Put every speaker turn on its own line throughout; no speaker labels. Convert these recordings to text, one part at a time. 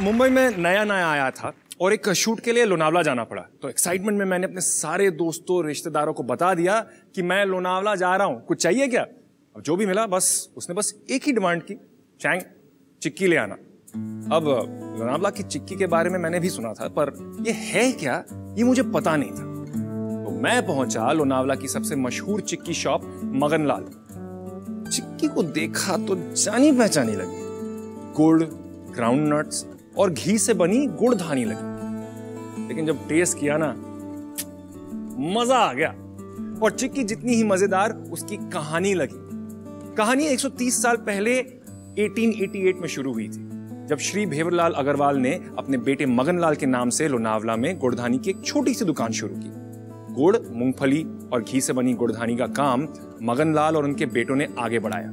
मुंबई में नया नया आया था और एक शूट के लिए लोनावला जाना पड़ा। तो एक्साइटमेंट में मैंने अपने सारे दोस्तों रिश्तेदारों को बता दिया कि मैं लोनावला जा रहा हूं, कुछ चाहिए क्या? अब जो भी मिला उसने बस एक ही डिमांड की, चैंग चिक्की ले आना। अब लोनावला की चिक्की के बारे में मैंने भी सुना था, पर ये है क्या ये मुझे पता नहीं था। तो मैं पहुंचा लोनावला की सबसे मशहूर चिक्की शॉप मगनलाल। चिक्की को देखा तो जानी पहचानी लगी। गुड़, ग्राउंड नट्स और घी से बनी गुड़धानी लगी, लेकिन जब टेस्ट किया ना मजा आ गया। और चिक्की जितनी ही मजेदार उसकी कहानी लगी। कहानी 130 साल पहले 1888 में शुरू हुई थी, जब श्री भेवरलाल अग्रवाल ने अपने बेटे मगनलाल के नाम से लोनावला में गुड़धानी की एक छोटी सी दुकान शुरू की। गुड़, मूंगफली और घी से बनी गुड़धानी का काम मगनलाल और उनके बेटों ने आगे बढ़ाया।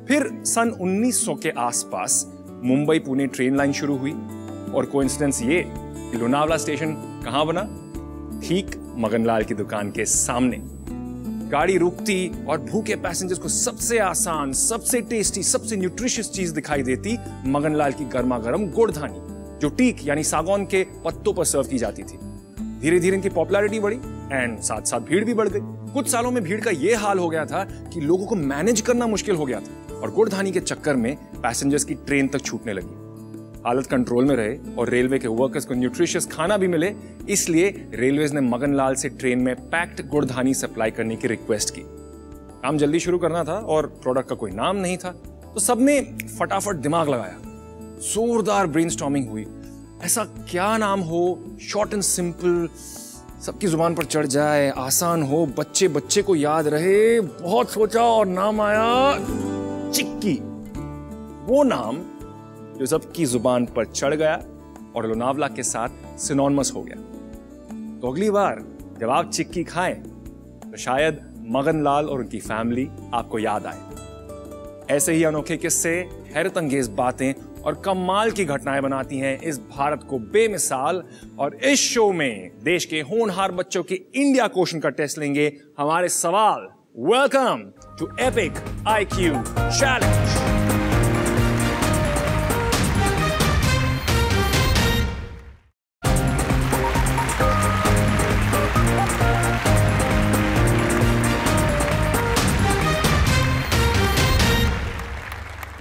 फिर सन 1900 के आसपास मुंबई पुणे ट्रेन लाइन शुरू हुई और कोइंसिडेंस ये कि लोनावला स्टेशन कहां बना? ठीक मगनलाल की दुकान के सामने। गाड़ी रुकती और भूखे पैसेंजर्स को सबसे आसान, सबसे टेस्टी, सबसे न्यूट्रिशियस चीज दिखाई देती मगनलाल की गर्मा गर्म गुड़धानी, जो टीक यानी सागौन के पत्तों पर सर्व की जाती थी। धीरे धीरे इनकी पॉपुलैरिटी बढ़ी एंड साथ साथ भीड़ भी बढ़ गई। कुछ सालों में भीड़ का यह हाल हो गया था कि लोगों को मैनेज करना मुश्किल हो गया था और गुड़धानी के चक्कर में पैसेंजर्स की ट्रेन तक छूटने लगी। हालत कंट्रोल में रहे और रेलवे के वर्कर्स को न्यूट्रिशियस खाना भी मिले, इसलिए रेलवेज ने मगनलाल से ट्रेन में पैक्ड गुड़धानी सप्लाई करने की रिक्वेस्ट की। काम जल्दी शुरू करना था और प्रोडक्ट का कोई नाम नहीं था, तो सबने फटाफट दिमाग लगाया। जोरदार ब्रेनस्टॉर्मिंग हुई। ऐसा क्या नाम हो, शॉर्ट एंड सिंपल, सबकी जुबान पर चढ़ जाए, आसान हो, बच्चे बच्चे को याद रहे। बहुत सोचा और नाम आया चिक्की। वो नाम जो सबकी जुबान पर चढ़ गया और लोनावला के साथ सिनोनिमस हो गया। तो अगली बार जब आप चिक्की खाएं तो शायद मगनलाल और उनकी फैमिली आपको याद आए। ऐसे ही अनोखे किस्से, हैरत अंगेज बातें और कमाल की घटनाएं बनाती हैं इस भारत को बेमिसाल। और इस शो में देश के होनहार बच्चों के इंडिया क्वेश्चन का टेस्ट लेंगे हमारे सवाल। Welcome to epic IQ challenge.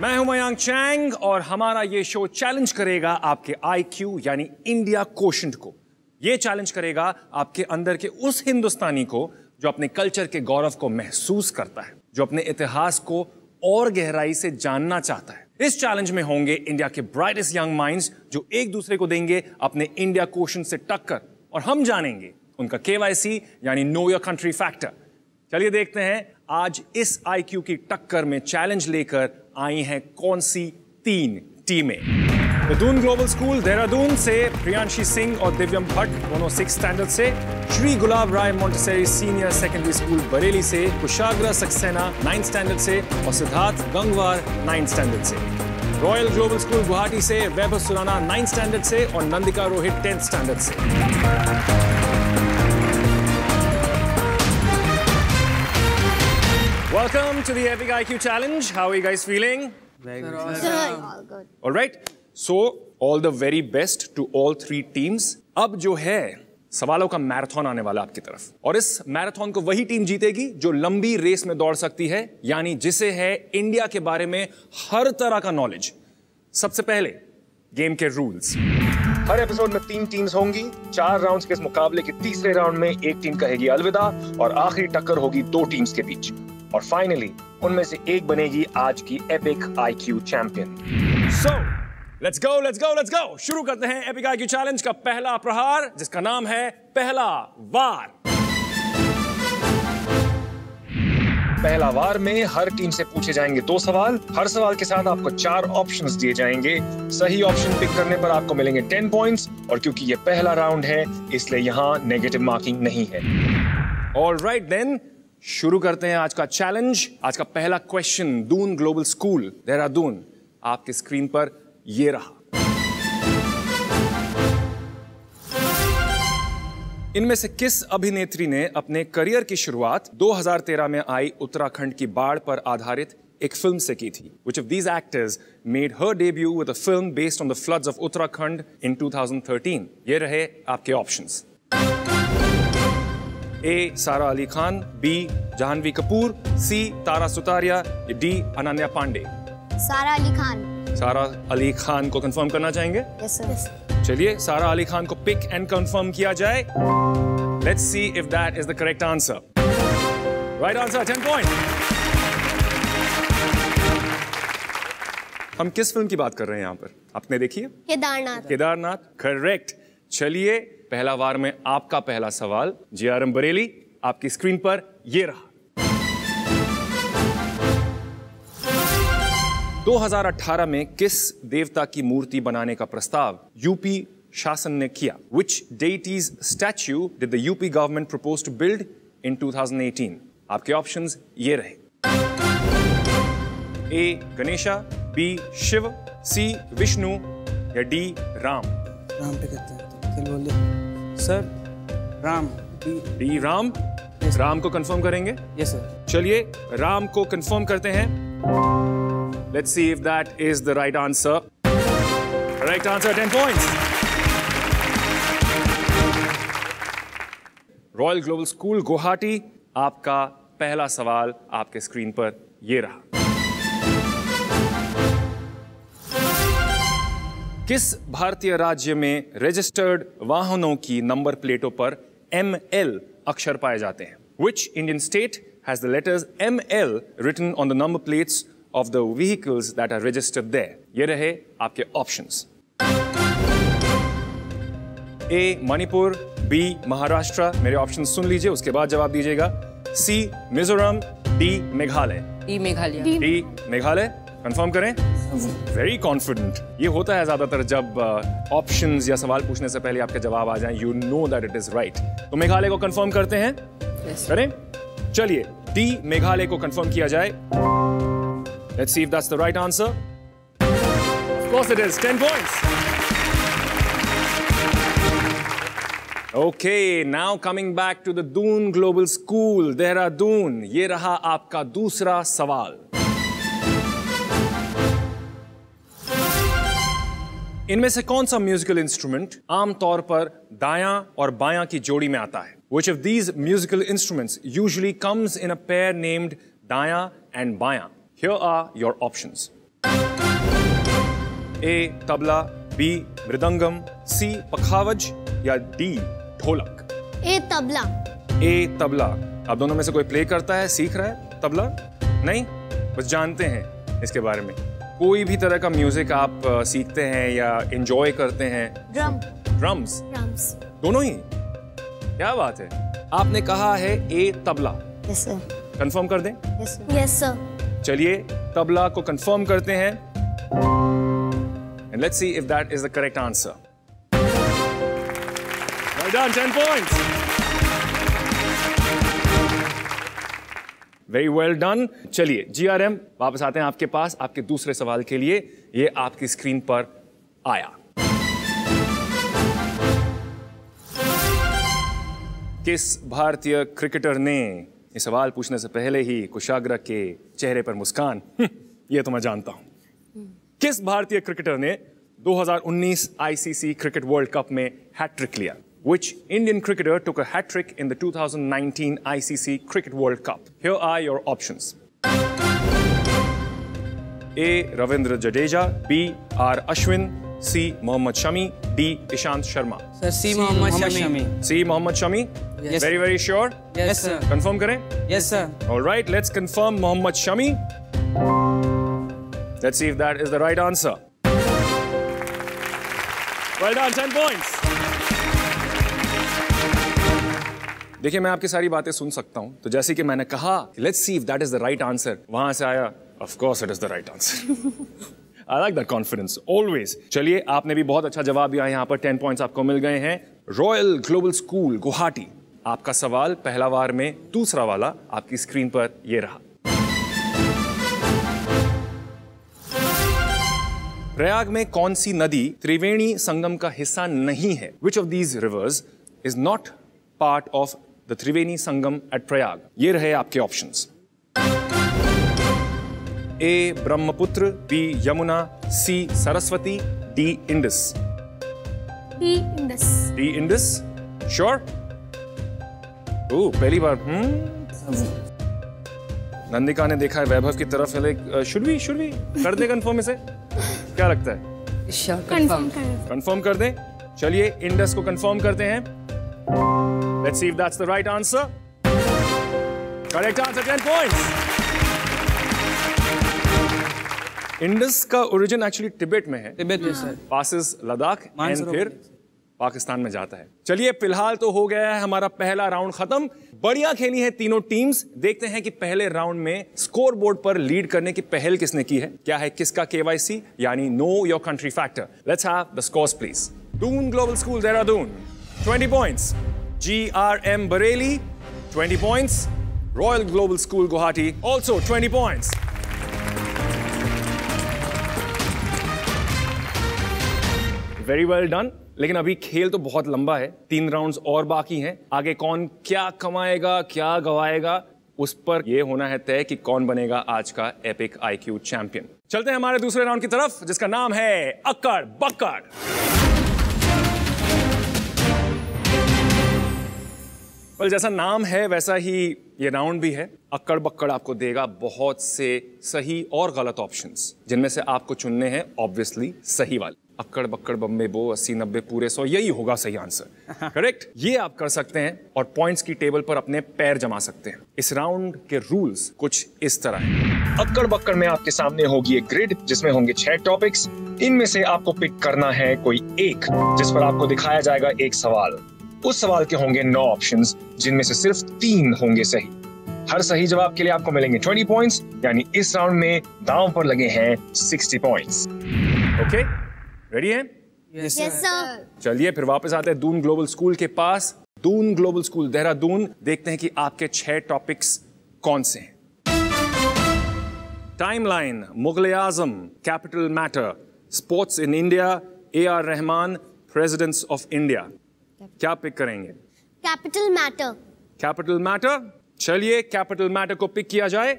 मैं हूं मयांक चैंग और हमारा ये शो चैलेंज करेगा आपके आईक्यू यानी इंडिया कोशेंट को। ये चैलेंज करेगा आपके अंदर के उस हिंदुस्तानी को जो अपने कल्चर के गौरव को महसूस करता है, जो अपने इतिहास को और गहराई से जानना चाहता है। इस चैलेंज में होंगे इंडिया के ब्राइटेस्ट यंग माइंड्स जो एक दूसरे को देंगे अपने इंडिया कोशेंट से टक्कर और हम जानेंगे उनका KYC यानी नो योर कंट्री फैक्टर। चलिए देखते हैं आज इस आईक्यू की टक्कर में चैलेंज लेकर आई हैं कौन सी 3 टीमें। दून ग्लोबल स्कूल देहरादून से प्रियांशी सिंह और दिव्यम भट्ट दोनों 6th स्टैंडर्ड से, Shri Gulab Rai Montessori Senior Secondary School Bareilly से कुशाग्र सक्सेना 9th स्टैंडर्ड से और सिद्धार्थ गंगवार 9th स्टैंडर्ड से, रॉयल ग्लोबल स्कूल गुवाहाटी से वैभव सुराना 9th स्टैंडर्ड से और नंदिका रोहित 10th स्टैंडर्ड से। Welcome to the Epic IQ Challenge. How are you guys feeling?
Very good.
All good.
All right. So, all the very best to all 3 teams. अब जो है सवालों का marathon आने वाला आपकी तरफ, और इस मैराथन को वही टीम जीतेगी जो लंबी रेस में दौड़ सकती है, यानी जिसे है इंडिया के बारे में हर तरह का नॉलेज। सबसे पहले गेम के रूल्स। हर एपिसोड में 3 टीम्स होंगी। 4 राउंड्स के इस मुकाबले के तीसरे राउंड में एक टीम कहेगी अलविदा और आखिरी टक्कर होगी 2 टीम्स के बीच। और फाइनली उनमें से एक बनेगी आज की epic IQ champion. So let's go let's go let's go. शुरू करते हैं एपिक आईक्यू चैलेंज का पहला प्रहार, जिसका नाम है पहला वार। पहला वार में हर टीम से पूछे जाएंगे 2 सवाल। हर सवाल के साथ आपको 4 ऑप्शंस दिए जाएंगे। सही ऑप्शन पिक करने पर आपको मिलेंगे 10 पॉइंट्स और क्योंकि ये पहला राउंड है इसलिए यहाँ नेगेटिव मार्किंग नहीं है। ऑलराइट देन, शुरू करते हैं आज का चैलेंज। आज का पहला question Doon global school Dehradun आपके स्क्रीन पर ये रहा। इनमें से किस अभिनेत्री ने अपने करियर की शुरुआत 2013 में आई उत्तराखंड की बाढ़ पर आधारित एक फिल्म से की थी. Which of these actors made her debut with a film based on the floods of Uttarakhand in 2013? ये रहे आपके options. A. सारा Ali Khan, B. Janhvi Kapoor, C. Tara Sutaria, D. Ananya Pandey.
सारा अली खान.
सारा अली खान को कंफर्म करना चाहेंगे?
Yes, sir.
चलिए सारा अली खान को पिक एंड कंफर्म किया जाए. Let's see if that is the correct answer. Right answer, 10 points. हम किस फिल्म की बात कर रहे हैं यहाँ पर? आपने देखी है?
केदारनाथ.
केदारनाथ, करेक्ट. चलिए पहला वार में आपका पहला सवाल GRM बरेली आपकी स्क्रीन पर ये रहा. 2018 में किस देवता की मूर्ति बनाने का प्रस्ताव यूपी शासन ने किया? Which deity's statue did the UP government propose to build in 2018? आपके ऑप्शंस ये रहे. A. Ganesha, B. Shiv, C. Vishnu या D. राम.
राम पे करते हैं तो चल बोलिए sir. Ram.
D. Ram.
Yes,
Ram को कंफर्म करेंगे?
Yes sir.
चलिए राम को कंफर्म करते हैं. Let's see if that is the right answer. Correct answer, 10 points. Royal Global School Guwahati आपका पहला सवाल आपके स्क्रीन पर ये रहा. किस भारतीय राज्य में रजिस्टर्ड वाहनों की नंबर प्लेटों पर ML अक्षर पाए जाते हैं? Which Indian state has the letters ML written on the number plates of the vehicles that are registered there? ये रहे आपके options. A. Manipur, B. Maharashtra. मेरे ऑप्शन सुन लीजिए उसके बाद जवाब दीजिएगा. C. Mizoram, D. Meghalaya.
D Meghalaya.
D. Meghalaya confirm करें. Very confident. ये होता है ज्यादातर जब ऑप्शंस या सवाल पूछने से पहले आपके जवाब आ जाएं. You know that it is right. तो मेघालय को कंफर्म करते हैं.
Yes.
करें. चलिए D. मेघालय को कंफर्म किया जाए. Let's see if that's the right answer. Of course it is. 10 points. Okay, now coming back to the Doon Global School, Dehradun. ये रहा आपका दूसरा सवाल. इनमें से कौन सा म्यूजिकल इंस्ट्रूमेंट आमतौर पर दायां और बायां की जोड़ी में आता है? Which of these musical instruments usually comes in a pair named दायां and बायां? Here are your options. A. Tabla, B. Mridangam, C. पखावज या D. ढोलक.
A. तबला.
A. तबला. आप दोनों में से कोई प्ले करता है, सीख रहा है तबला? नहीं, बस जानते हैं इसके बारे में. कोई भी तरह का म्यूजिक आप सीखते हैं या एंजॉय करते हैं?
ड्रम.
ड्रम्स.
ड्रम्स.
दोनों ही. क्या बात है. आपने कहा है A. Tabla.
Yes sir.
Confirm कर दें.
Yes sir.
चलिए तबला को कंफर्म करते हैं. And let's see if that is the correct answer. Well done, 10 points. Very well done. चलिए GRM वापस आते हैं आपके पास आपके दूसरे सवाल के लिए. ये आपकी स्क्रीन पर आया. किस भारतीय क्रिकेटर ने, ये सवाल पूछने से पहले ही कुशाग्र के चेहरे पर मुस्कान, ये तो मैं जानता हूं. किस भारतीय क्रिकेटर ने 2019 ICC क्रिकेट वर्ल्ड कप में हैट्रिक लिया? Which Indian cricketer took a hat-trick in the 2019 ICC Cricket World Cup? Here are your options. A. Ravindra Jadeja, B. R. Ashwin, C. Mohammad Shami, D. Ishant Sharma.
Sir C. Mohammad Shami.
C. Mohammad Shami.
Yes.
Very, very sure.
Yes sir.
Confirm करें.
Yes sir.
All right, let's confirm Mohammad Shami. Let's see if that is the right answer. Well done, 10 points. देखिए मैं आपकी सारी बातें सुन सकता हूं, तो जैसे कि मैंने कहा let's see if that is the right answer, वहां से आया of course it is the right answer. I like that confidence always. चलिए आपने भी बहुत अच्छा जवाब दिया. यहां पर 10 पॉइंट्स आपको मिल गए हैं. रॉयल ग्लोबल स्कूल गुवाहाटी आपका सवाल पहला वार में दूसरा वाला आपकी स्क्रीन पर ये रहा. प्रयाग में कौन सी नदी त्रिवेणी संगम का हिस्सा नहीं है? Which of these rivers is not part of the Triveni Sangam at Prayag? ये रहे आपके options. A Brahmaputra, B Yamuna, C Saraswati, D Indus.
D Indus.
D Indus, sure? Oh, पहली बार। नंदिका ने देखा है वैभव की तरफ, शुड वी कर दे कंफर्म इसे? क्या लगता है? कंफर्म कर दें? चलिए इंडस को कंफर्म करते हैं। Let's see if that's the right answer. Correct answer, 10 points. Indus का ओरिजिन एक्चुअली तिब्बत में है,
तिब्बत में sir,
passes Ladakh and
Mansarovar
फिर पाकिस्तान में जाता है। चलिए फिलहाल तो हो गया है हमारा पहला राउंड खत्म। बढ़िया खेली है तीनों टीम्स। देखते हैं कि पहले राउंड में स्कोर बोर्ड पर लीड करने की पहल किसने की है। क्या है किसका केवाईसी यानी know your country factor. Let's have the scores please. Doon global school Dehradun 20 points, GRM Bareilly 20 points, royal Global School Guwahati also 20 points. Very well done. लेकिन अभी खेल तो बहुत लंबा है, 3 राउंड्स और बाकी हैं। आगे कौन क्या कमाएगा क्या गवाएगा उस पर यह होना है तय कि कौन बनेगा आज का एपिक IQ चैंपियन। चलते हैं हमारे दूसरे राउंड की तरफ जिसका नाम है अक्कड़ बक्कड़। well, जैसा नाम है वैसा ही ये राउंड भी है। अक्कड़ बक्कड़ आपको देगा बहुत से सही और गलत ऑप्शंस जिनमें से आपको चुनने हैं ऑब्वियसली सही वाले। अक्कड़ बक्कड़ बम्बे बो 80 90 पूरे 100 यही होगा सही आंसर। करेक्ट? ये आप कर सकते हैं और पॉइंट्स की टेबल पर अपने पैर जमा सकते हैं। इस राउंड के रूल्स कुछ इस तरह हैं। अक्कड़ बक्कड़ में आपके सामने होगी एक ग्रिड जिसमें होंगे 6 टॉपिक्स। इनमें से आपको पिक करना है कोई एक जिस पर आपको दिखाया जाएगा एक सवाल। उस सवाल के होंगे 9 ऑप्शंस जिनमें से सिर्फ 3 होंगे सही। हर सही जवाब के लिए आपको मिलेंगे 20 पॉइंट्स, यानी इस राउंड में दांव पर लगे हैं 60 पॉइंट्स। ओके, रेडी हैं?
Yes sir.
चलिए फिर वापस आते हैं दून ग्लोबल स्कूल के पास। दून ग्लोबल स्कूल देहरादून, देखते हैं कि आपके 6 टॉपिक्स कौन से हैं। Timeline, Mughal Azam, capital matter, sports in India, AR Rahman, presidents of India. क्या पिक करेंगे?
Capital matter.
कैपिटल मैटर, चलिए कैपिटल मैटर को पिक किया जाए।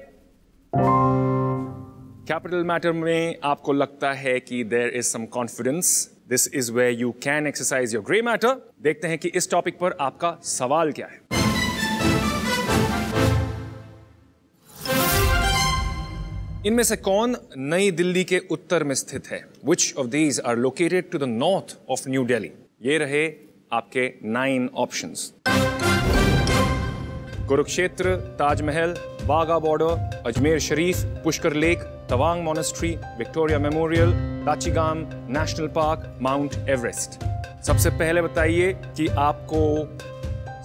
कैपिटल मैटर में आपको लगता है कि there is some confidence, this is where you can exercise your grey matter. देखते हैं कि इस टॉपिक पर आपका सवाल क्या है। इनमें से कौन नई दिल्ली के उत्तर में स्थित है? Which of these are located to the north of New Delhi? ये रहे आपके 9 options. Kurukshetra, Taj Mahal, Wagah Border, Ajmer Sharif, Pushkar Lake, Tawang Monastery, Victoria Memorial, Dachigam National Park, Mount Everest. सबसे पहले बताइए कि आपको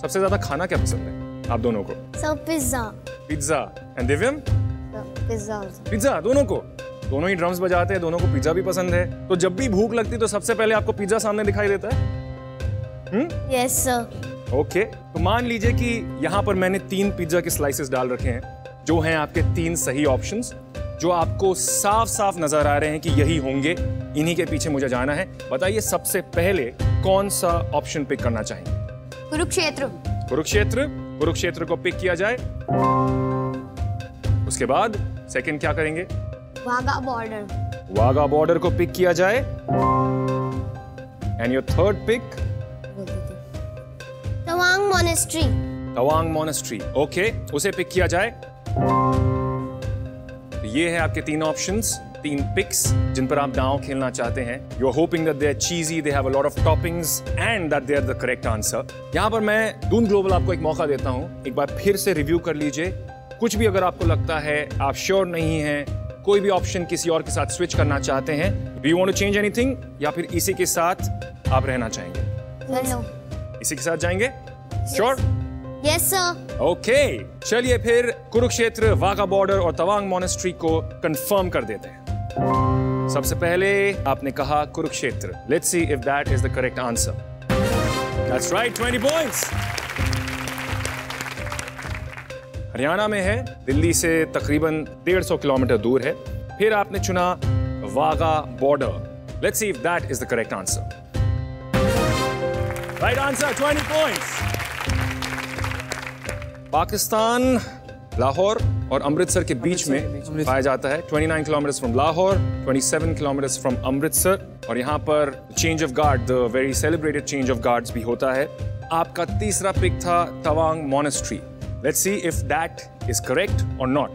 सबसे ज्यादा खाना क्या पसंद है आप दोनों को?
Sir pizza.
Pizza. And Divyam?
Pizza.
Pizza दोनों को? दोनों ही ड्रम्स बजाते हैं, दोनों को पिज्जा भी पसंद है। तो जब भी भूख लगती तो सबसे पहले आपको पिज्जा सामने दिखाई देता है?
Yes sir.
ओके, तो मान लीजिए कि यहाँ पर मैंने 3 पिज्जा के स्लाइसेस डाल रखे हैं जो हैं आपके 3 सही ऑप्शंस, जो आपको साफ साफ नजर आ रहे हैं कि यही होंगे, इन्हीं के पीछे मुझे जाना है। बताइए सबसे पहले कौन सा ऑप्शन पिक करना चाहेंगे?
कुरुक्षेत्र।
कुरुक्षेत्र, कुरुक्षेत्र को पिक किया जाए। उसके बाद सेकंड क्या करेंगे?
वाघा बॉर्डर।
वाघा बॉर्डर को पिक किया जाए। And your third pick?
Tawang monastery.
Tawang monastery, okay, उसे पिक किया जाए। तो ये है आपके 3 ऑप्शंस, 3 पिक्स जिन पर आप दांव खेलना चाहते हैं। You are hoping that they are cheesy, they have a lot of toppings and that they are the correct answer. यहां पर मैं दून ग्लोबल आपको एक मौका देता हूं, एक बार फिर से रिव्यू कर लीजिए। कुछ भी अगर आपको लगता है आप श्योर नहीं हैं, कोई भी ऑप्शन किसी और के साथ स्विच करना चाहते हैं, do you want to change anything, या फिर इसी के साथ आप रहना चाहेंगे?
हेलो।
इसी के साथ जाएंगे? श्योर?
Yes sir.
ओके, चलिए फिर कुरुक्षेत्र, वाघा बॉर्डर और तवांग मोनेस्ट्री को कंफर्म कर देते हैं। सबसे पहले आपने कहा Kurukshetra. Let's see if that is the correct answer. That's right, 20 points. Haryana में है, दिल्ली से तकरीबन 150 किलोमीटर दूर है। फिर आपने चुना Wagah Border. Let's see if that is the correct answer. Right answer, 20 points. Pakistan, Lahore, और अमृतसर के बीच में पाया जाता है। 29 kilometre from Lahore, 27 kilometre from Amritsar. और यहाँ पर change of guard, the very celebrated change of guards भी होता है। आपका तीसरा पिक था Tawang Monastery. Let's see if that is correct और not.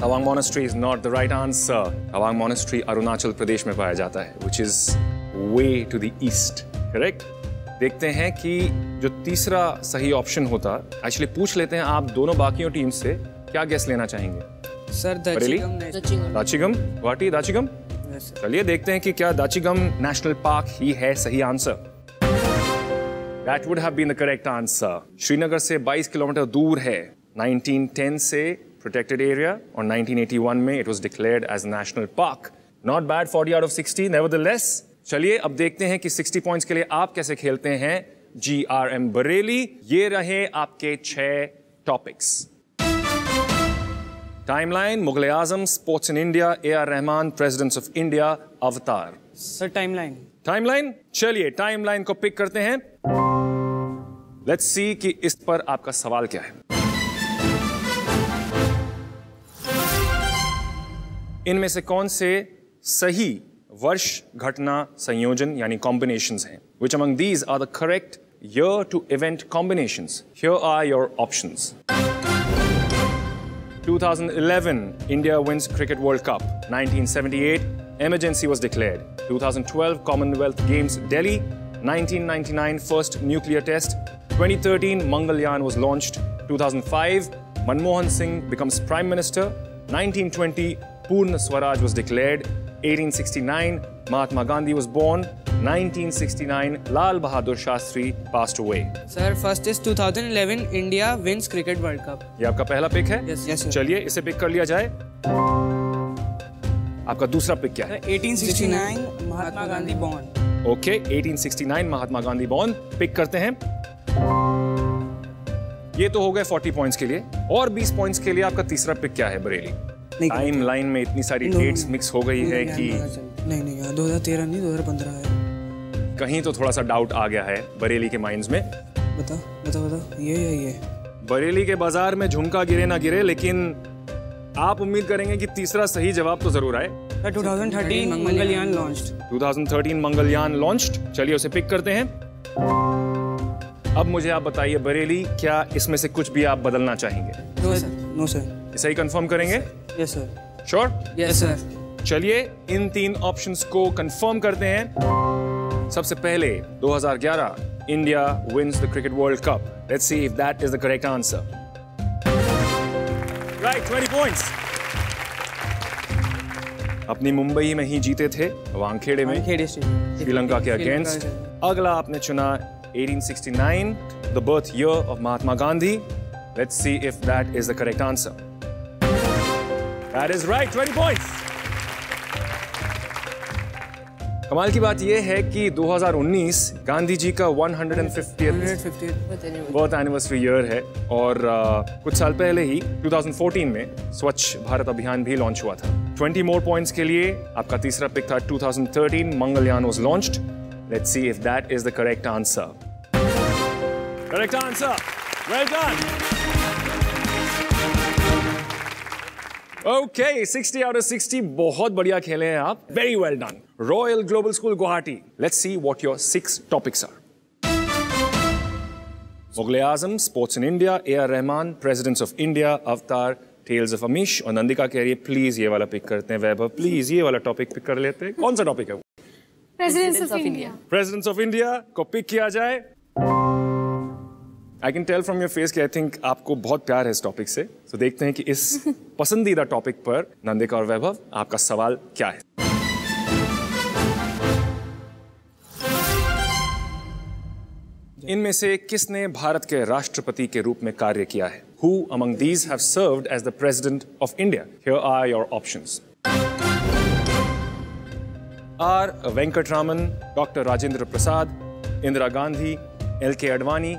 Tawang Monastery is not the right answer. Tawang Monastery Arunachal Pradesh में पाया जाता है, which is way to the east. Correct. देखते हैं कि जो तीसरा सही ऑप्शन होता, एक्चुअली पूछ लेते हैं आप दोनों बाकियों टीम से, क्या गेस लेना चाहेंगे?
सर
दाचिगम, गुवाहाटी दाचिगम। चलिए देखते हैं कि क्या दाचिगम नेशनल पार्क ही है सही answer. That would have been the correct answer. Srinagar से 22 किलोमीटर दूर है। 1910 से प्रोटेक्टेड एरिया और 1981 में it was declared as national park. Not bad, 40 out of 60 nevertheless. चलिए अब देखते हैं कि 60 पॉइंट्स के लिए आप कैसे खेलते हैं। GRM बरेली। ये रहे आपके 6 topics. Timeline, Mughal Azam, sports in India, AR Rahman, presidents of India, Avatar.
Sir timeline.
Timeline. चलिए टाइमलाइन को पिक करते हैं। लेट्स सी कि इस पर आपका सवाल क्या है। इनमें से कौन से सही वर्ष घटना संयोजन यानी कॉम्बिनेशंस हैं? Which among these are the correct year to event combinations? Here are your options. 2011, India wins Cricket World Cup. 1978, emergency was declared. 2012, Commonwealth Games, Delhi. 1999, first nuclear test. 2013, Mangalyaan was launched. 2005, Manmohan Singh becomes Prime Minister. 1920, Purna Swaraj was declared. 1869, Mahatma Gandhi was born. 1969, Lal Bahadur Shastri passed away.
Sir first is 2011 India wins cricket world cup.
ये आपका पहला pick है?
Yes, sir.
चलिए इसे pick कर लिया जाए। आपका दूसरा पिक क्या है?
1869 Mahatma Gandhi born.
Okay, 1869 Mahatma Gandhi born pick करते हैं। ये तो हो गए 40 पॉइंट्स के लिए। और 20 पॉइंट्स के लिए आपका तीसरा पिक क्या है बरेली? टाइम लाइन में इतनी सारी डेट्स मिक्स हो गई है कि
नहीं यार 2013 नहीं 2015 है।
कहीं तो थोड़ा सा डाउट आ गया है बरेली के माइंड्स में।
बता ये
बरेली के बाजार में झुमका गिरे ना गिरे, लेकिन आप उम्मीद करेंगे कि तीसरा सही जवाब तो जरूर आए।
2013 मंगलयान लॉन्च्ड।
2013 मंगलयान लॉन्च्ड। चलिए उसे पिक करते हैं। अब मुझे आप बताइए बरेली, क्या इसमें से कुछ भी आप बदलना चाहेंगे?
No sir.
सही कंफर्म करेंगे?
Yes sir.
Sure?
Yes sir.
चलिए इन 3 ऑप्शंस को कंफर्म करते हैं। सबसे पहले 2011 India wins the cricket world cup. Let's see if that is the correct answer. Right, 20 points. अपनी मुंबई में ही जीते थे, वानखेड़े में, श्रीलंका के अगेंस्ट। अगला आपने चुना 1869, the birth year of Mahatma Gandhi. Let's see if that is the correct answer. That is right, 20 points. कमाल की बात यह है कि 2019 गांधी जी का 150th बर्थ एनिवर्सरी ईयर है और कुछ साल पहले ही 2014 में स्वच्छ भारत अभियान भी लॉन्च हुआ था। 20 more points के लिए आपका तीसरा पिक था 2013 Mangalyaan was launched. Let's see if that is the correct answer. Correct answer. Well done. Okay, 60 out of 60. बहुत बढ़िया खेले हैं आप. Very well done. Royal Global School Guwahati. Let's see what your 6 topics are. Mughal Azam, sports in India, AR Rahman, presidents of India, Avatar, tales of Amish. और नंदिका कह रही है please ये वाला पिक करते हैं। वैभव प्लीज ये वाला टॉपिक पिक कर लेते हैं। कौन सा टॉपिक है वो?
Presidents of India.
Presidents of India को पिक किया जाए। I can tell from your face कि आई थिंक आपको बहुत प्यार है इस टॉपिक से। तो देखते हैं कि इस पसंदीदा टॉपिक पर नंदिका और वैभव आपका सवाल क्या है। इनमें से किसने भारत के राष्ट्रपति के रूप में कार्य किया है? Who among these have served as the President of India? Here are your options. R. Venkatraman, Dr. Rajendra Prasad, Indira Gandhi, L.K. Advani,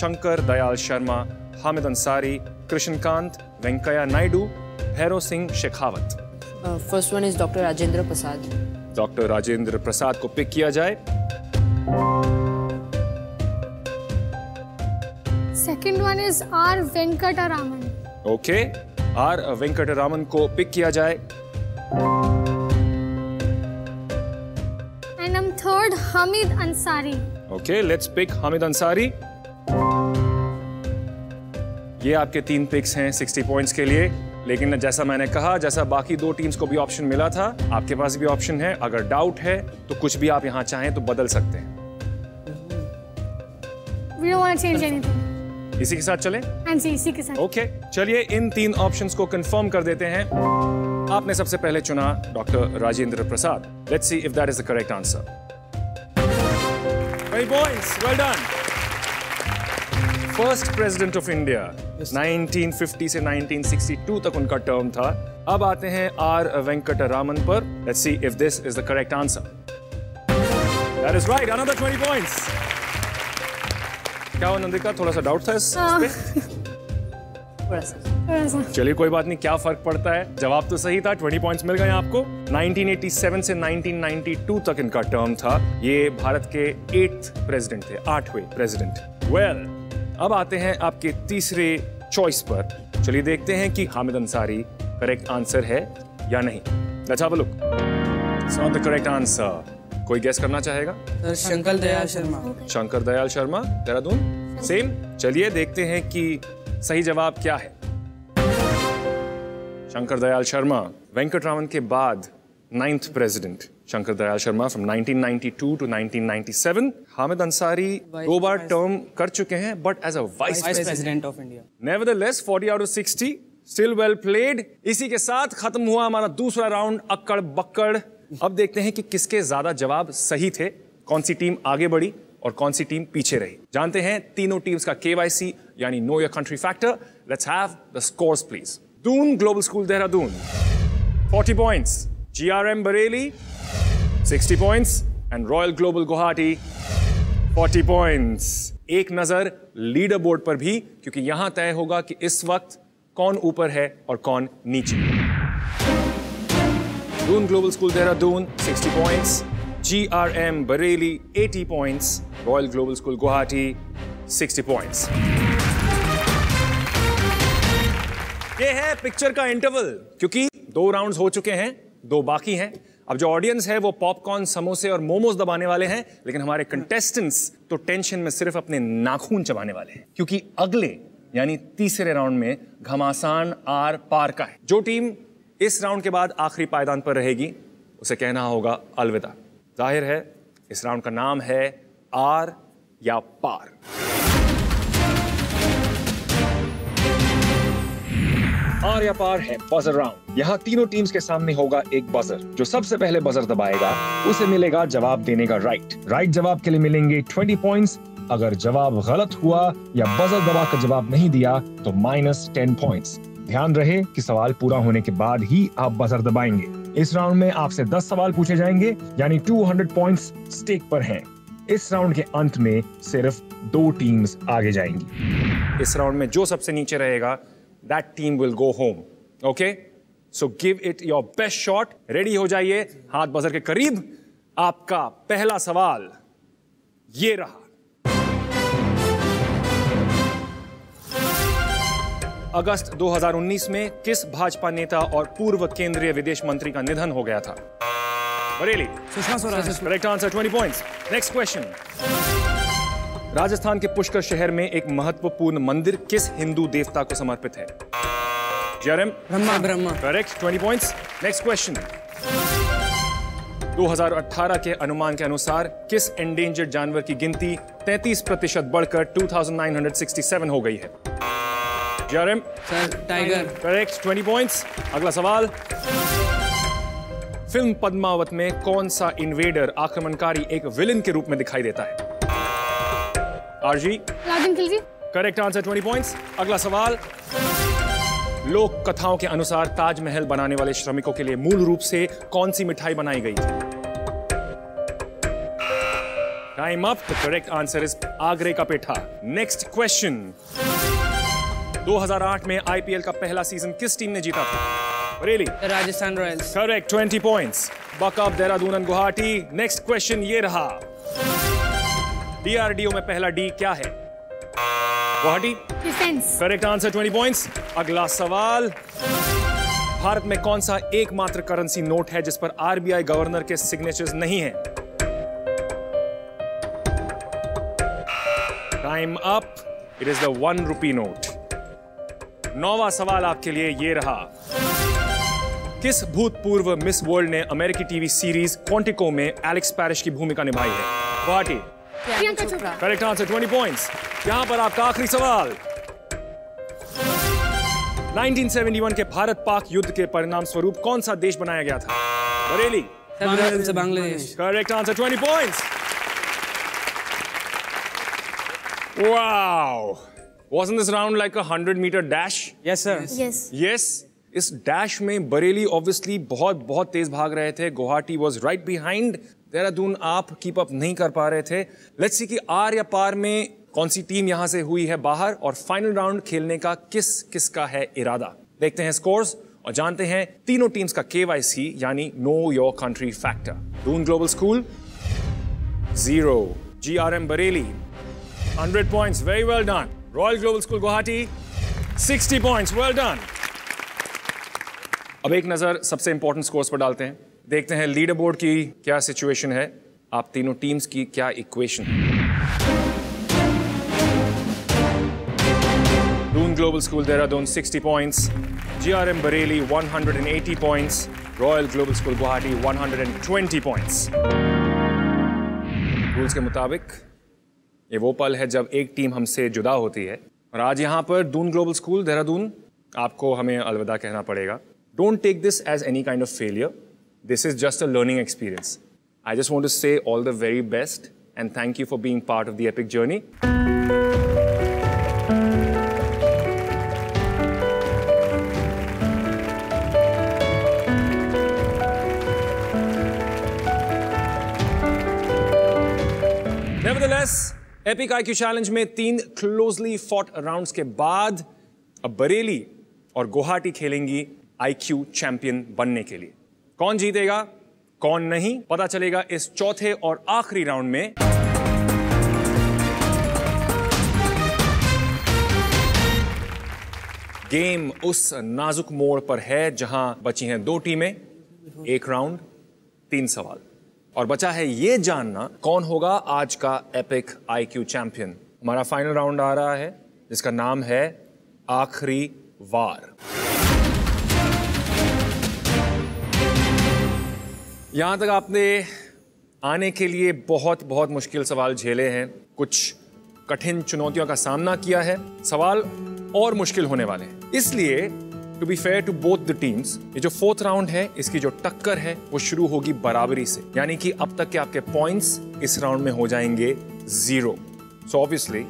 Shankar Dayal Sharma, Hamid Ansari, Krishan Kant, Venkaya Naidu, Bhairav Singh Shekhawat.
First one is Dr. Rajendra Prasad.
Dr. Rajendra Prasad को pick किया जाए।
Second one is R. Venkataraman.
Okay, R Venkataraman को pick किया जाए।
And I'm third, Hamid Ansari.
Okay, let's pick Hamid Ansari. ये आपके 3 pics हैं 60 points के लिए, लेकिन जैसा मैंने कहा, जैसा बाकी 2 टीम्स को भी ऑप्शन मिला था, आपके पास भी ऑप्शन है। अगर डाउट है तो कुछ भी आप यहाँ चाहें तो बदल सकते हैं।
We don't want to change anything.
इसी के साथ चलें?
हाँ जी, इसी के साथ।
ओके, चलिए इन 3 ऑप्शंस को कंफर्म कर देते हैं। आपने सबसे पहले चुना doctor Rajendra Prasad. Let's see if that is the correct answer. 20 points, well done. First president of India, 1950 से 1962 तक उनका टर्म था। अब आते हैं आर वेंकटरामन पर। Let's see if this is the correct answer. That is right, another 20 points. क्या नंदिका, थोड़ा सा डाउट था इस पे?
थोड़ा सा।
चलिए कोई बात नहीं, क्या फर्क पड़ता है, जवाब तो सही था। 20 पॉइंट्स मिल गए आपको। 1987 से 1992 तक इनका टर्म था। ये भारत के 8th प्रेसिडेंट थे, 8वें प्रेसिडेंट। वेल, अब आते हैं आपके तीसरे चॉइस पर। चलिए देखते हैं कि हामिद अंसारी करेक्ट आंसर है या नहीं। Let's have a look. It's not the correct answer. कोई गेस करना चाहेगा?
सर शंकर दयाल शर्मा।
शंकर दयाल शर्मा, देहरादून। सेम। चलिए देखते हैं कि सही जवाब क्या है। शंकर दयाल शर्मा, वेंकटरामन के बाद 9th president Shankar Dayal Sharma from 1992 to 1997। Hamid Ansari 2 बार टर्म कर चुके हैं, but as a vice
president of India.
Nevertheless 40 out of 60, still well played. इसी के साथ खत्म हुआ हमारा दूसरा राउंड, अक्कड़ बक्कड़। अब देखते हैं कि किसके ज्यादा जवाब सही थे, कौन सी टीम आगे बढ़ी और कौन सी टीम पीछे रही। जानते हैं तीनों टीम्स का KYC यानी know your country factor. Let's have the scores please. Doon global school Dehradun 40 points, GRM Bareilly 60 points and Royal Global Guwahati 40 points. एक नजर लीडर बोर्ड पर भी, क्योंकि यहां तय होगा कि इस वक्त कौन ऊपर है और कौन नीचे। Doon global school Dehradun 60 points, GRM Bareilly 80 points, royal Global School Guwahati 60 points. ये है पिक्चर का इंटरवल, क्योंकि 2 राउंड्स हो चुके हैं, 2 बाकी हैं। अब जो ऑडियंस है वो पॉपकॉर्न, समोसे और मोमोज दबाने वाले हैं, लेकिन हमारे कंटेस्टेंट्स तो टेंशन में सिर्फ अपने नाखून चबाने वाले हैं, क्योंकि अगले यानी तीसरे राउंड में घमासान आर पार का है। जो टीम इस राउंड के बाद आखिरी पायदान पर रहेगी उसे कहना होगा अलविदा। जाहिर है इस राउंड का नाम है आर या पार। आर या पार है बजर राउंड। यहाँ तीनों टीम्स के सामने होगा एक बजर। जो सबसे पहले बजर दबाएगा उसे मिलेगा जवाब देने का राइट जवाब के लिए मिलेंगे 20 पॉइंट्स। अगर जवाब गलत हुआ या बजर दबाकर जवाब नहीं दिया तो -10 पॉइंट्स। ध्यान रहे कि सवाल पूरा होने के बाद ही आप बजर दबाएंगे। इस राउंड में आपसे 10 सवाल पूछे जाएंगे, यानी 200 पॉइंट्स स्टेक पर हैं। इस राउंड के अंत में सिर्फ 2 टीम्स आगे जाएंगी। इस राउंड में जो सबसे नीचे रहेगा that team will go home. Okay? So give it your best shot. Ready हो जाइए, हाथ बजर के करीब। आपका पहला सवाल ये रहा। अगस्त 2019 में किस भाजपा नेता और पूर्व केंद्रीय विदेश मंत्री का निधन हो गया था? Bareilly,
Sushma Swaraj.
Correct answer, 20 points. Next question. Rajasthan के पुष्कर शहर में एक महत्वपूर्ण मंदिर किस हिंदू देवता को समर्पित है? जरम,
Brahma.
Correct, 20 points. Next question. 2018 के अनुमान के अनुसार किस एंडेंजर्ड जानवर की गिनती 33% बढ़कर 2967 हो गई है? जरम,
टाइगर।
Correct, 20 points. अगला सवाल। फिल्म पद्मावत में कौन सा इन्वेडर आक्रमणकारी एक विलन के रूप में दिखाई देता है? आरजी,
Alauddin Khilji.
Correct answer, 20 points. अगला सवाल। लोक कथाओं के अनुसार ताजमहल बनाने वाले श्रमिकों के लिए मूल रूप से कौन सी मिठाई बनाई गई थी? Time up. The correct answer is आगरे का पेठा। Next question. 2008 में IPL का पहला सीजन किस टीम ने जीता था? Bareilly,
Rajasthan Royals.
Correct, 20 points. Backup, Dehradun and Guwahati. Next question ये रहा। DRDO में पहला D क्या है? Guwahati.
Defence.
Correct answer, 20 points. अगला सवाल, भारत में कौन सा एकमात्र करेंसी नोट है जिस पर आरबीआई गवर्नर के सिग्नेचर्स नहीं हैं? Time up. It is the 1 rupee note. 9वां सवाल आपके लिए ये रहा, किस भूतपूर्व मिस वर्ल्ड ने अमेरिकी टीवी सीरीज क्वांटिको में एलेक्स पैरिश की भूमिका निभाई है? Guwahati.
Priyanka Chopra.
Correct answer, 20 points. यहां पर आपका आखिरी सवाल, 1971 के भारत पाक युद्ध के परिणाम स्वरूप कौन सा देश बनाया गया था? Bareilly.
Bangladesh.
Correct answer, 20 points. Wow, wasn't this round like a 100-meter dash?
Yes, sir.
Yes.
Yes, इस डैश में बरेली ऑब्वियसली बहुत तेज भाग रहे थे। Guwahati was right behind. Dehradun आप कीप अप नहीं कर पा रहे थे। लेट्स सी कि आर या पार में कौन सी टीम यहां से हुई है बाहर, और फाइनल राउंड खेलने का किसका है इरादा। देखते हैं स्कोर्स और जानते हैं तीनों टीम्स का KYC यानी know your country factor. Doon global school 0, GRM Bareilly 100 points, very well done. Royal Global School Guwahati 60 points, well done. अब एक नजर सबसे इंपॉर्टेंट स्कोर्स पर डालते हैं। देखते हैं लीडर बोर्ड की क्या सिचुएशन है, आप तीनों टीम्स की क्या इक्वेशन है। Doon global school Dehradun 60 points, GRM Bareilly 180 points, royal Global School Guwahati 120 points. Rules के मुताबिक ये वो पल है जब एक टीम हमसे जुदा होती है, और आज यहां पर दून ग्लोबल स्कूल देहरादून आपको हमें अलविदा कहना पड़ेगा। Don't take this as any kind of failure. This is just a learning experience. I just want to say all the very best and thank you for being part of the epic journey. Nevertheless, Epic IQ Challenge में 3 closely fought rounds के बाद अब बरेली और Guwahati खेलेंगी IQ champion बनने के लिए। कौन जीतेगा कौन नहीं पता चलेगा इस चौथे और आखिरी राउंड में। गेम उस नाजुक मोड़ पर है जहां बची हैं 2 टीमें, 1 राउंड 3 सवाल, और बचा है ये जानना कौन होगा आज का एपिक IQ चैंपियन। हमारा फाइनल राउंड आ रहा है जिसका नाम है आखिरी वार। यहां तक आपने आने के लिए बहुत मुश्किल सवाल झेले हैं, कुछ कठिन चुनौतियों का सामना किया है, सवाल और मुश्किल होने वाले हैं। इसलिए to be fair to both the teams, ये जो 4th राउंड है इसकी जो टक्कर है वो शुरू होगी बराबरी से, यानी कि अब तक के आपके पॉइंट्स इस राउंड में हो जाएंगे 0। So obviously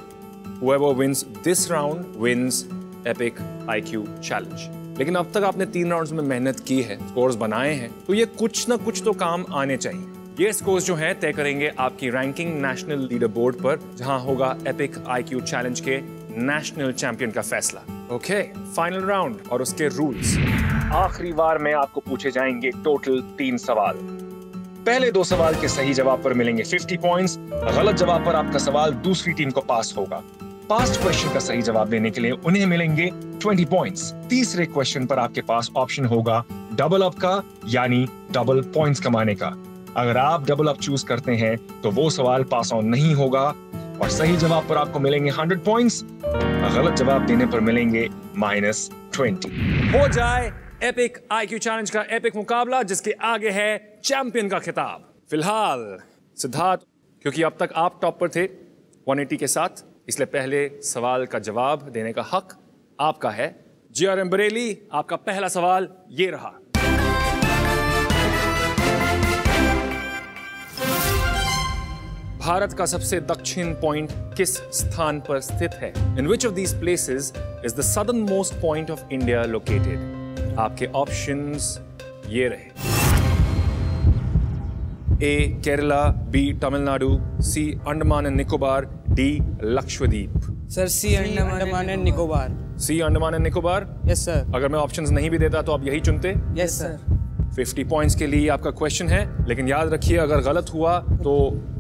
whoever wins this round wins Epic IQ Challenge। लेकिन अब तक आपने 3 राउंड्स में मेहनत की है, स्कोर्स बनाए हैं, तो ये कुछ ना कुछ तो काम आने चाहिए। ये स्कोर्स जो हैं तय करेंगे आपकी रैंकिंग नेशनल लीडर बोर्ड पर, जहां होगा एपिक IQ चैलेंज के नेशनल चैंपियन का फैसला। ओके, फाइनल राउंड और उसके रूल्स। आखिरी बार में आपको पूछे जाएंगे टोटल 3 सवाल। पहले 2 सवाल के सही जवाब पर मिलेंगे 50 पॉइंट्स, गलत जवाब पर आपका सवाल दूसरी टीम को पास होगा। पास्ट क्वेश्चन का सही जवाब देने के लिए उन्हें मिलेंगे 20 पॉइंट्स। तीसरे क्वेश्चन पर आपके पास ऑप्शन होगा डबल अप का, यानी डबल पॉइंट्स कमाने का। अगर आप डबल अप चूज करते हैं तो वो सवाल पास ऑन नहीं होगा, और सही जवाब पर आपको मिलेंगे 100 पॉइंट्स, गलत जवाब देने पर मिलेंगे -20। हो जाए एपिक IQ चैलेंज का एपिक मुकाबला जिसके आगे है चैंपियन का खिताब। फिलहाल सिद्धार्थ, क्योंकि अब तक आप टॉप पर थे 180 के साथ, इसलिए पहले सवाल का जवाब देने का हक आपका है। GRM बरेली, आपका पहला सवाल ये रहा। भारत का सबसे दक्षिण पॉइंट किस स्थान पर स्थित है? In which of these places is the southern most point of India located? आपके ऑप्शंस ये रहे। A Kerala, B Tamil Nadu, C Andaman and Nicobar, D लक्षद्वीप।
Sir C Andaman and Nicobar.
C Andaman and Nicobar.
Yes sir.
अगर मैं ऑप्शंस नहीं भी देता तो आप यही चुनते?
Yes sir.
50 पॉइंट्स के लिए आपका क्वेश्चन है, लेकिन याद रखिए अगर गलत हुआ तो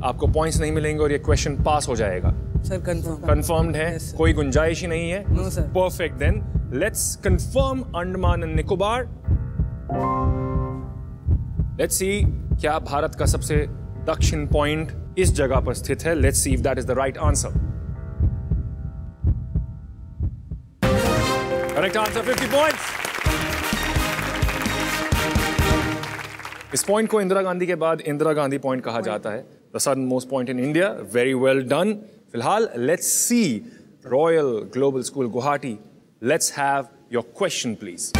आपको पॉइंट्स नहीं मिलेंगे और ये क्वेश्चन पास हो जाएगा।
Sir confirm.
कंफर्म्ड है,
Yes, sir.
कोई गुंजाइश ही नहीं है?
No sir.
Perfect, then let's confirm Andaman and Nicobar. Let's see क्या भारत का सबसे दक्षिण पॉइंट इस जगह पर स्थित है। Let's see if that is the right answer. Correct answer, 50 points. इस पॉइंट को इंदिरा गांधी के बाद इंदिरा गांधी पॉइंट कहा जाता है, the southern most point in India. Very well done. फिलहाल let's see Royal Global School Guwahati, let's have your question please.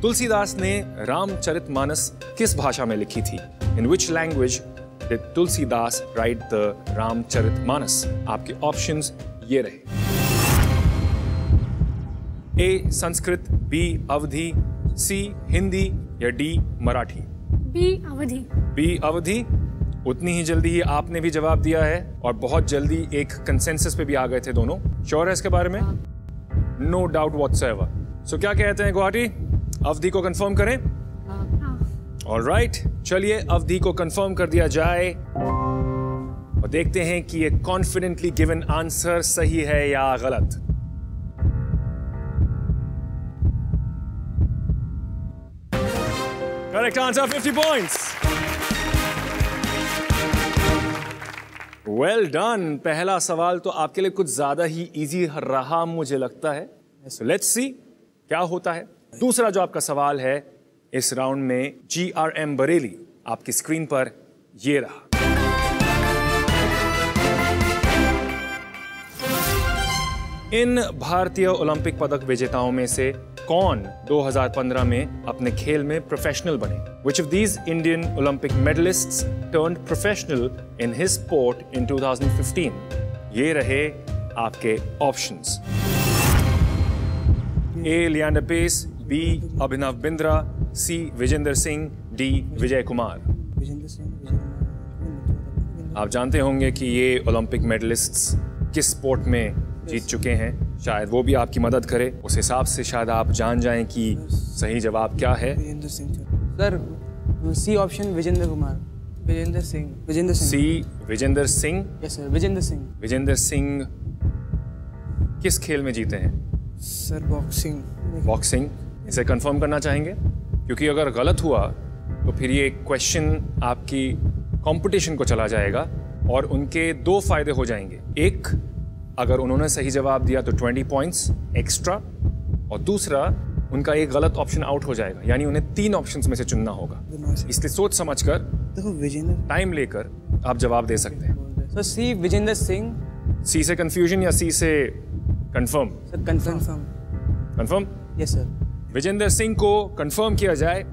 Tulsidas ने रामचरितमानस किस भाषा में लिखी थी? In which language did Tulsidas write the Ramcharitmanas? आपके ऑप्शंस ये रहे। A Sanskrit, B Awadhi, C Hindi या D Marathi?
B Awadhi.
B Awadhi. उतनी ही जल्दी ही आपने भी जवाब दिया है और बहुत जल्दी एक कंसेंसस पे भी आ गए थे दोनों। श्योर है इसके बारे में? No doubt व्हाटसएवर। सो क्या कहते हैं गुवाहाटी, अवधि को कंफर्म करें? ऑलराइट, चलिए अवधि को कंफर्म कर दिया जाए और देखते हैं कि ये कॉन्फिडेंटली गिवन आंसर सही है या गलत। Correct answer, 50 points. Well done. पहला सवाल तो आपके लिए कुछ ज्यादा ही इजी रहा मुझे लगता है। लेट्स सी क्या होता है। दूसरा जो आपका सवाल है इस राउंड में, GRM बरेली, आपकी स्क्रीन पर ये रहा। इन भारतीय ओलंपिक पदक विजेताओं में से कौन 2015 में अपने खेल में प्रोफेशनल बने? Which of these Indian Olympic medalists turned professional in his sport in 2015? ये रहे आपके options. A. Leander Paes, B. Abhinav Bindra, C. Vijender Singh, D. Vijay Kumar.
Vijender Singh.
आप जानते होंगे कि ये ओलंपिक मेडलिस्ट्स किस स्पोर्ट में जीत चुके हैं, शायद वो भी आपकी मदद करे। उस हिसाब से शायद आप जान जाएं कि सही जवाब क्या है।
Vijender Singh sir. C option Vijender Kumar. Vijender Singh. Vijender Singh.
C Vijender Singh.
Yes sir, Vijender Singh.
Vijender Singh किस खेल में जीते हैं?
Sir boxing.
बॉक्सिंग। इसे कंफर्म करना चाहेंगे? क्योंकि अगर गलत हुआ तो फिर ये क्वेश्चन आपकी कंपटीशन को चला जाएगा और उनके दो फायदे हो जाएंगे। एक, अगर उन्होंने सही जवाब दिया तो 20 पॉइंट्स एक्स्ट्रा, और दूसरा उनका एक गलत ऑप्शन आउट हो जाएगा, यानी उन्हें 3 ऑप्शंस में से चुनना होगा। इसलिए सोच समझकर,
देखो विजेंद्र,
टाइम लेकर आप जवाब दे सकते हैं।
सर सी विजेंद्र सिंह।
सी से कंफ्यूजन या सी से confirm?
Sir confirm.
Confirm?
Yes sir.
Vijender Singh को कंफर्म किया जाए।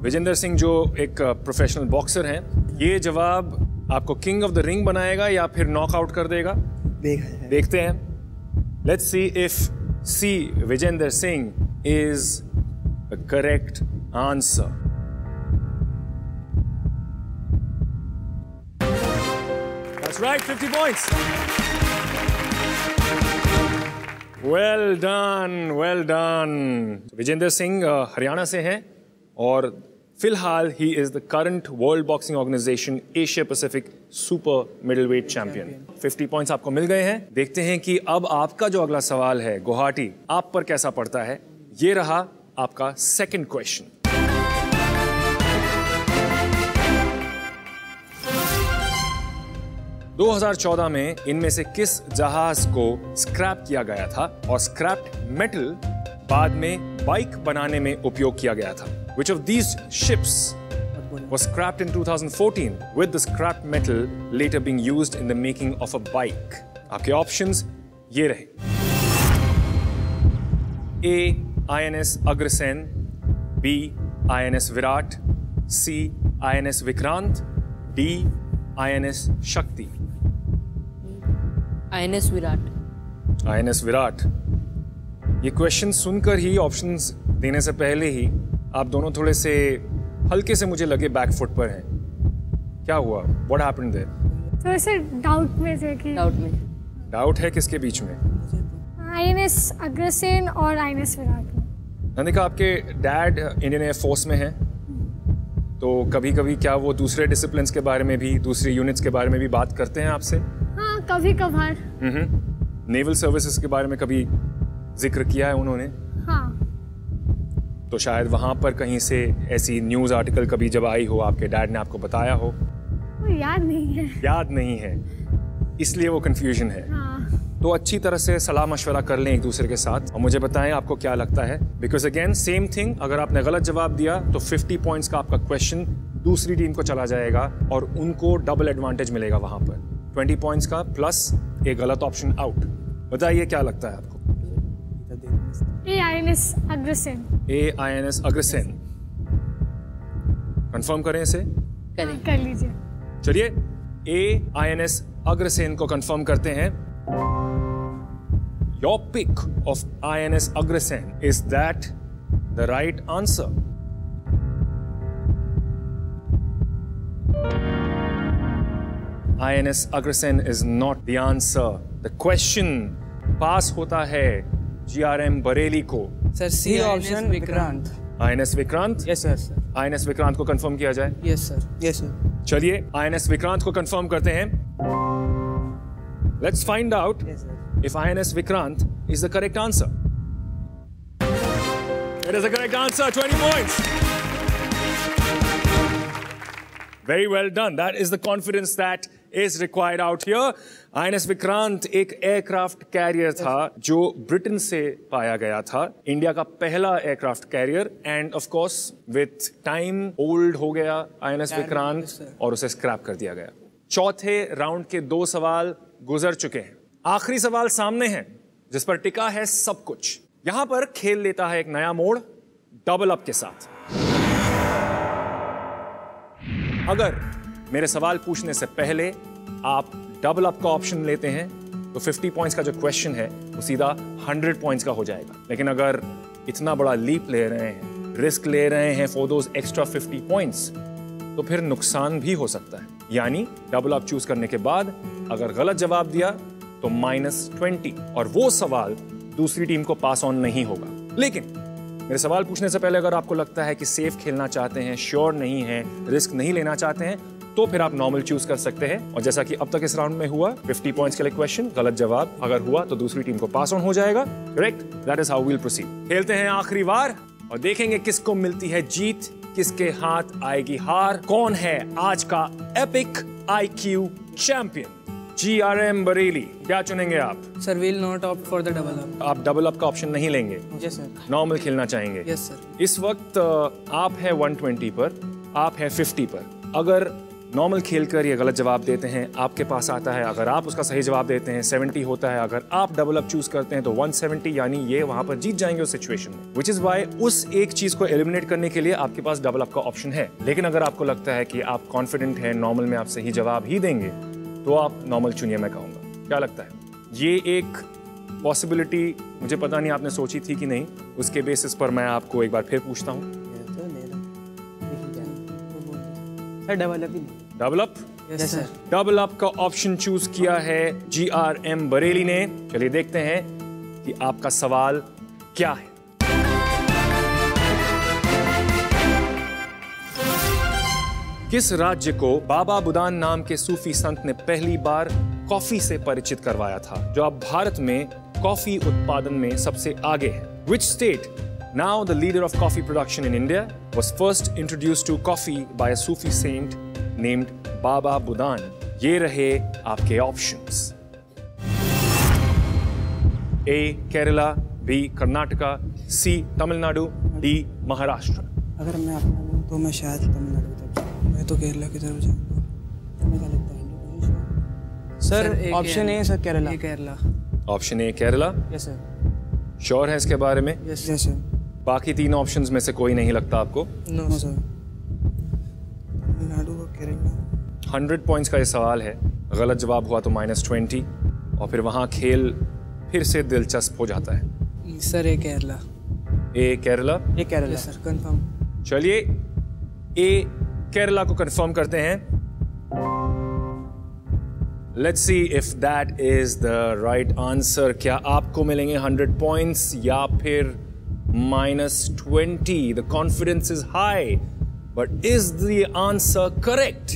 विजेंदर सिंह जो एक प्रोफेशनल बॉक्सर हैं, ये जवाब आपको किंग ऑफ द रिंग बनाएगा या फिर नॉकआउट कर देगा? देखते हैं। Let's see if C Vijender Singh is the correct answer. That's right, 50 points. Well done, well done. Vijender Singh Haryana से हैं और फिलहाल ही is the current World Boxing Organization Asia Pacific super middleweight champion. 50 points आपको मिल गए हैं। देखते हैं कि अब आपका जो अगला सवाल है गुवाहाटी, आप पर कैसा पड़ता है। ये रहा आपका सेकंड क्वेश्चन। दो 2014 में इनमें से किस जहाज को स्क्रैप किया गया था और स्क्रैप्ड मेटल बाद में बाइक बनाने में उपयोग किया गया था? Which of these ships was scrapped in 2014 with the scrap metal later being used in the making of a bike? आपके ऑप्शंस ये रहे। A. INS Agrasen, B. INS Virat, C. INS Vikrant, D. INS शक्ति।
INS विराट।
INS विराट। ये question सुनकर ही, options देने से पहले ही आप दोनों थोड़े से हल्के से मुझे लगे बैकफुट पर हैं। क्या हुआ? What happened there?
तो सर डाउट में थे कि
डाउट है किसके बीच में?
INS अग्रसेन और INS विराट में।
नंदिका, आपके डैड इंडियन एयर फोर्स में हैं, तो कभी कभी क्या वो दूसरे डिसिप्लिन्स के बारे में भी, दूसरी यूनिट्स के बारे में भी बात करते हैं आपसे?
हाँ, कभी कभार।
नेवल सर्विसेज के बारे में कभी जिक्र किया है उन्होंने?
हाँ।
तो शायद वहां पर कहीं से ऐसी न्यूज़ आर्टिकल कभी जब आई हो, आपके डैड ने आपको बताया हो?
वो याद नहीं है।
याद नहीं है, इसलिए वो कंफ्यूजन है।
हाँ।
तो अच्छी तरह से सलाह मशवरा कर लें एक दूसरे के साथ और मुझे बताएं आपको क्या लगता है। बिकॉज अगेन सेम थिंग, अगर आपने गलत जवाब दिया तो 50 पॉइंट्स का आपका क्वेश्चन दूसरी टीम को चला जाएगा और उनको डबल एडवांटेज मिलेगा वहां पर। 20 पॉइंट्स का प्लस एक गलत ऑप्शन आउट। बताइए क्या लगता है आपको?
AINS Agrasen.
AINS Agrasen, confirm करें इसे?
कर लीजिए।
चलिए AINS अग्रसेन को कंफर्म करते हैं। Your pick of INS Agrasen, is that the right answer? INS Agrasen is not the answer. The question पास होता है GRM बरेली को।
Sir C option Vikrant.
INS Vikrant?
Yes sir. Sir
INS Vikrant को कंफर्म किया जाए?
Yes sir. Yes sir.
चलिए INS Vikrant को confirm करते हैं। Let's find out if INS Vikrant is the correct answer. It is the correct answer. 20 points. Very well done. That is the confidence that is required out here. INS Vikrant एक aircraft carrier था जो Britain से पाया गया था, India का पहला aircraft carrier, end of course with time old हो गया INS Vikrant और उसे स्क्रैप कर दिया गया। चौथे राउंड के 2 सवाल गुजर चुके हैं, आखिरी सवाल सामने है जिस पर टिका है सब कुछ। यहां पर खेल लेता है एक नया मोड़ डबल अप के साथ। अगर मेरे सवाल पूछने से पहले आप डबल अप का ऑप्शन लेते हैं तो 50 पॉइंट्स का जो क्वेश्चन है वो सीधा 100 पॉइंट्स का हो जाएगा। लेकिन अगर इतना बड़ा लीप ले रहे हैं, रिस्क ले रहे हैं फॉर दोज एक्स्ट्रा 50 पॉइंट्स, तो फिर नुकसान भी हो सकता है। यानी डबल अप चूज करने के बाद अगर गलत जवाब दिया तो -20 और वो सवाल दूसरी टीम को पास ऑन नहीं होगा। लेकिन मेरे सवाल पूछने से पहले अगर आपको लगता है कि सेफ खेलना चाहते हैं, श्योर नहीं है, रिस्क नहीं लेना चाहते हैं, तो फिर आप नॉर्मल चूज कर सकते हैं। और जैसा कि अब तक इस राउंड में हुआ, 50 पॉइंट्स के लिए क्वेश्चन, गलत जवाब अगर हुआ तो दूसरी टीम को पास ऑन हो जाएगा। Correct? That is how we will proceed. खेलते हैं आखिरी बार और देखेंगे किसको मिलती है जीत, किसके हाथ आएगी हार, कौन है आज का epic IQ champion. GRM Bareilly, क्या चुनेंगे आप?
Sir will not opt for the double up.
आप डबल अप का ऑप्शन नहीं लेंगे?
Yes sir.
नॉर्मल खेलना चाहेंगे?
Yes sir.
इस वक्त आप है 120 पर, आप है 50 पर। अगर नॉर्मल खेलकर ये गलत जवाब देते हैं, आपके पास आता है, अगर आप उसका सही जवाब देते हैं 70 होता है, अगर आप डबल अप चूज करते हैं तो 170, यानी ये वहां पर जीत जाएंगे उस सिचुएशन में। विच इज वाई उस एक चीज को एलिमिनेट करने के लिए आपके पास डबल अप का ऑप्शन है। लेकिन अगर आपको लगता है कि आप कॉन्फिडेंट हैं, नॉर्मल में आप सही जवाब ही देंगे, तो आप नॉर्मल चुनिए, मैं कहूंगा। क्या लगता है? ये एक पॉसिबिलिटी मुझे पता नहीं आपने सोची थी कि नहीं, उसके बेसिस पर मैं आपको एक बार फिर पूछता हूँ।
Double up.
Double up?
Yes sir.
Double up का ऑप्शन चूज किया है GRM बरेली ने। चलिए देखते हैं कि आपका सवाल क्या है। किस राज्य को बाबा बुदान नाम के सूफी संत ने पहली बार कॉफी से परिचित करवाया था, जो अब भारत में कॉफी उत्पादन में सबसे आगे है? Which state, now the leader of coffee production in India, was first introduced to coffee by a Sufi saint named Baba Budan? ये रहे आपके options. A Kerala, B Karnataka, C Tamil Nadu, D Maharashtra.
अगर मैं अपना लूं तो मैं शायद तमिलनाडु की तरफ जाऊंगा। मैं तो केरला की तरफ जाऊंगा। तुम्हें क्या लगता है? Sir option A sir, Kerala. Kerala.
Option A Kerala?
Yes sir.
Sure है इसके बारे में?
Yes sir.
बाकी 3 ऑप्शंस में से कोई नहीं लगता आपको?
No sir. तमिलनाडु और केरला।
100 पॉइंट्स का ये सवाल है, गलत जवाब हुआ तो -20 और फिर वहां खेल फिर से दिलचस्प हो जाता है।
सर ए केरला।
ए केरला?
ए केरला सर, कंफर्म।
चलिए ए केरला को कंफर्म करते हैं। Let's see if that is the right answer. क्या आपको मिलेंगे 100 पॉइंट्स या फिर -20? The confidence is high. But is the answer correct?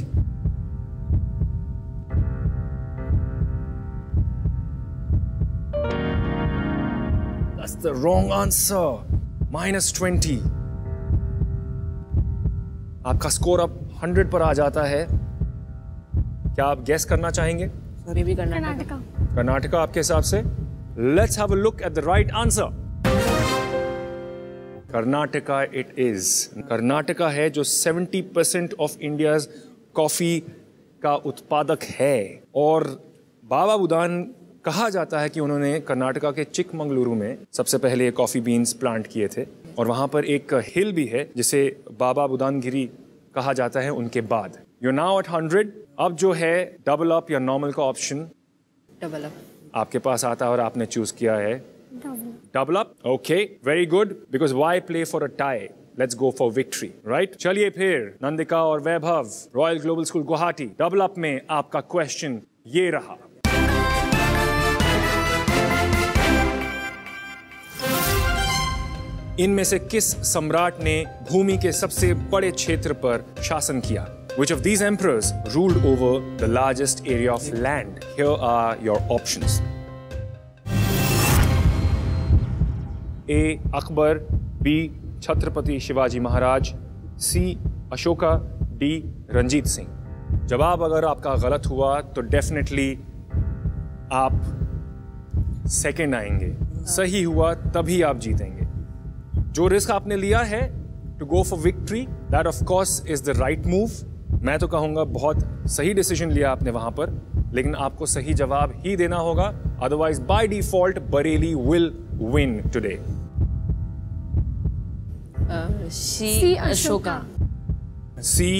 That's the wrong answer. -20. आपका स्कोर अब 100 पर आ जाता है. क्या आप गेस करना चाहेंगे?
मे भी कर्नाटका.
कर्नाटका.
कर्नाटका आपके हिसाब से? Let's have a look at the right answer. Karnataka it is. Karnataka है जो 70% ऑफ इंडियाज कॉफी का उत्पादक है. और बाबा बुदान कहा जाता है कि उन्होंने कर्नाटका के चिकमंगलुरु में सबसे पहले ये कॉफी बीन्स प्लांट किए थे. और वहां पर एक हिल भी है जिसे बाबा बुदानगिरी कहा जाता है उनके बाद. You're now at 100. अब जो है डबल अप या नॉर्मल का ऑप्शन
डबल अप
आपके पास आता है और आपने चूज किया है
double.
Double up. Okay, very good. Because why play for a tie? Let's go for victory, right? चलिए फिर नंदिका और Vaibhav, Royal Global School Guwahati, double up में आपका क्वेश्चन ये रहा. इनमें से किस सम्राट ने भूमि के सबसे बड़े क्षेत्र पर शासन किया? Which of these emperors ruled over the largest area of land? Here are your options. A. Akbar, B. Chhatrapati Shivaji Maharaj, C. Ashoka, D. Ranjit Singh. जवाब अगर आपका गलत हुआ तो डेफिनेटली आप सेकंड आएंगे. सही हुआ तभी आप जीतेंगे. जो रिस्क आपने लिया है to go for victory, that of course is the right move. मैं तो कहूंगा बहुत सही डिसीजन लिया आपने वहां पर, लेकिन आपको सही जवाब ही देना होगा. Otherwise by default Bareilly will win today.
C Ashoka.
C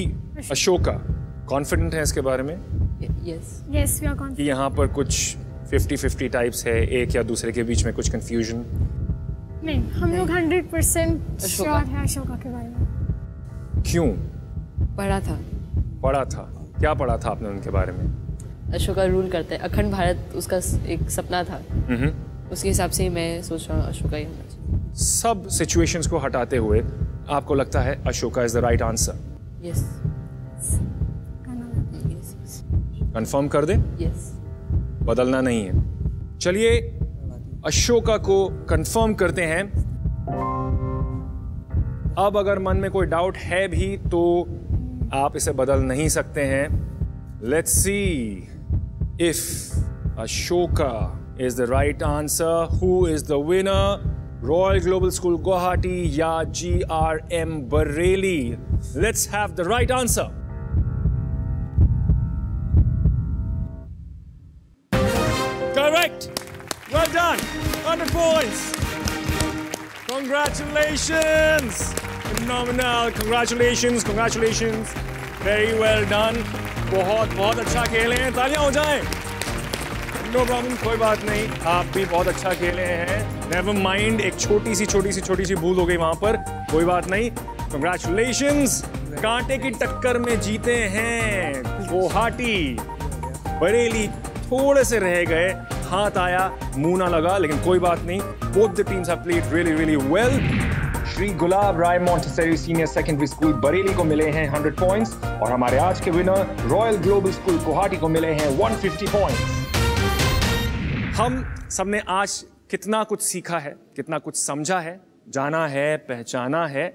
Ashoka. Confident है इसके बारे में
yes.
Yes, we are confident.
कि यहाँ पर कुछ 50-50 टाइप्स है, एक या दूसरे के बीच में कुछ कंफ्यूजन?
नहीं, हम लोग 100% श्योर है अशोका के बारे में.
क्यों?
पढ़ा था.
पढ़ा था? क्या पढ़ा था आपने उनके बारे में?
अशोका रूल करते हैं, अखंड भारत उसका एक सपना था. उसके हिसाब से मैं सोच रहा हूँ अशोका ही होना चाहिए.
सब सिचुएशंस को हटाते हुए आपको लगता है Ashoka is the right answer?
Yes.
Confirm कर दे?
यस.
बदलना नहीं है. चलिए अशोका को कंफर्म करते हैं. अब अगर मन में कोई डाउट है भी तो आप इसे बदल नहीं सकते हैं. Let's see if Ashoka is the right answer. Who is the winner? Royal Global School Guwahati या GRM Bareilly? Let's have the right answer. Correct. Well done. 100 points. Congratulations. Phenomenal. Congratulations. Congratulations. Very well done. बहुत अच्छा खेले हैं. तालियां हो जाएं. No problem. कोई बात नहीं. आप भी बहुत अच्छा खेले हैं. Never mind. एक छोटी सी भूल हो गई वहां पर. कोई बात नहीं. Congratulations. कांटे की टक्कर में जीते हैं गुवाहाटी. बरेली थोड़े से रह गए. हाथ आया, मुंह ना लगा, लेकिन कोई बात नहीं. Both the teams have played really well. Shri Gulab Rai Montessori Senior Secondary School Bareilly को मिले हैं 100 पॉइंट्स और हमारे आज के winner Royal Global School Guwahati को मिले हैं 150 पॉइंट्स. हम सबने आज कितना कुछ सीखा है, कितना कुछ समझा है, जाना है, पहचाना है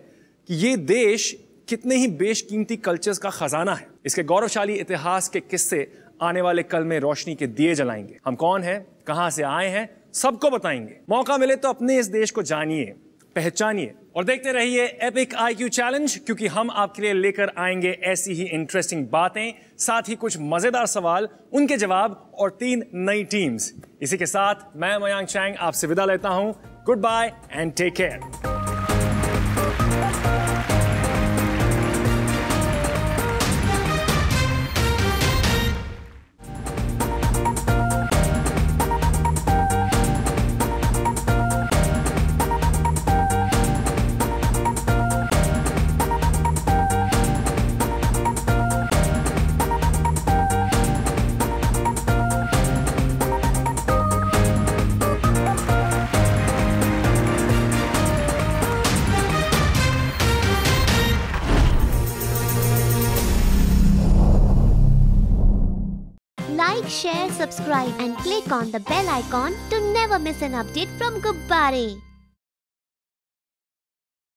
कि ये देश कितने ही बेशकीमती कल्चर्स का खजाना है. इसके गौरवशाली इतिहास के किस्से आने वाले कल में रोशनी के दिए जलाएंगे. हम कौन हैं, कहां से आए हैं, सबको बताएंगे. मौका मिले तो अपने इस देश को जानिए, पहचानिए और देखते रहिए एपिक IQ चैलेंज, क्योंकि हम आपके लिए लेकर आएंगे ऐसी ही इंटरेस्टिंग बातें, साथ ही कुछ मजेदार सवाल, उनके जवाब और 3 नई टीम्स. इसी के साथ मैं मयांक चैंग आपसे विदा लेता हूं. Goodbye and take care.
share, subscribe and click on the bell icon to never miss an update from Gubbare.